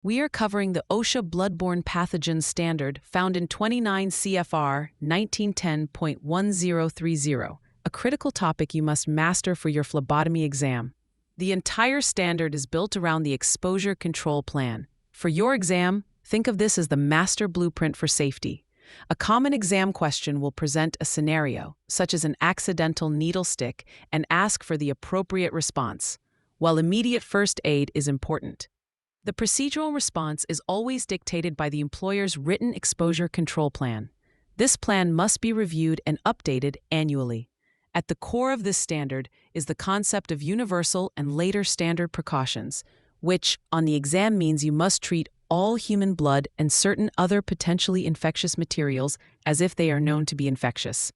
We are covering the OSHA Bloodborne Pathogen Standard found in 29 CFR 1910.1030, a critical topic you must master for your phlebotomy exam. The entire standard is built around the exposure control plan. For your exam, think of this as the master blueprint for safety. A common exam question will present a scenario, such as an accidental needle stick, and ask for the appropriate response. While immediate first aid is important, the procedural response is always dictated by the employer's written exposure control plan. This plan must be reviewed and updated annually. At the core of this standard is the concept of universal and later standard precautions, which, on the exam, means you must treat all human blood and certain other potentially infectious materials as if they are known to be infectious.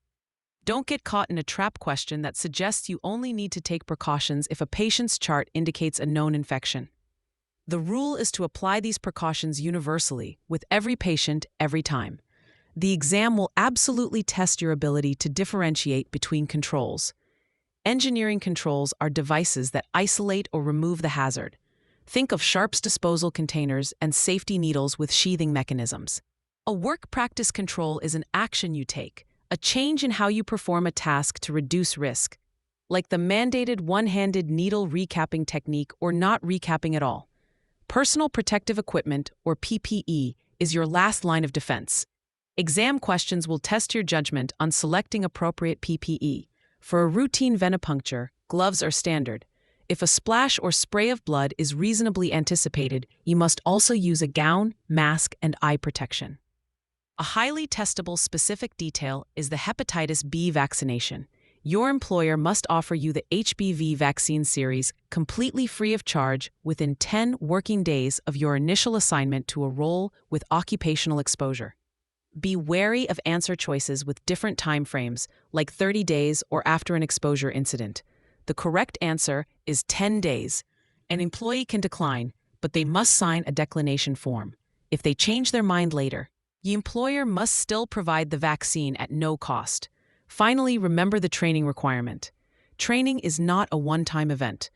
Don't get caught in a trap question that suggests you only need to take precautions if a patient's chart indicates a known infection. The rule is to apply these precautions universally, with every patient, every time. The exam will absolutely test your ability to differentiate between controls. Engineering controls are devices that isolate or remove the hazard. Think of sharps disposal containers and safety needles with sheathing mechanisms. A work practice control is an action you take, a change in how you perform a task to reduce risk, like the mandated one-handed needle recapping technique or not recapping at all. Personal protective equipment, or PPE, is your last line of defense. Exam questions will test your judgment on selecting appropriate PPE. For a routine venipuncture, gloves are standard. If a splash or spray of blood is reasonably anticipated, you must also use a gown, mask, and eye protection. A highly testable specific detail is the Hepatitis B vaccination. Your employer must offer you the HBV vaccine series completely free of charge within 10 working days of your initial assignment to a role with occupational exposure. Be wary of answer choices with different time frames, like 30 days or after an exposure incident. The correct answer is 10 days. An employee can decline, but they must sign a declination form. If they change their mind later, the employer must still provide the vaccine at no cost. Finally, remember the training requirement. Training is not a one-time event.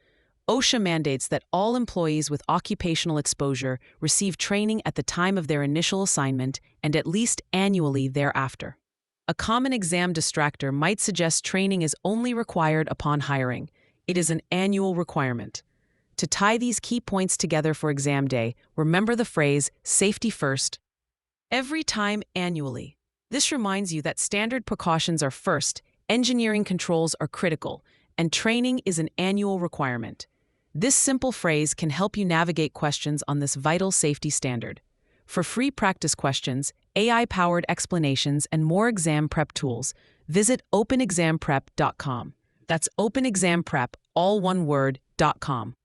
OSHA mandates that all employees with occupational exposure receive training at the time of their initial assignment and at least annually thereafter. A common exam distractor might suggest training is only required upon hiring. It is an annual requirement. To tie these key points together for exam day, remember the phrase, safety first, every time annually. This reminds you that standard precautions are first, engineering controls are critical, and training is an annual requirement. This simple phrase can help you navigate questions on this vital safety standard. For free practice questions, AI-powered explanations, and more exam prep tools, visit openexamprep.com. That's openexamprep, all one word, .com.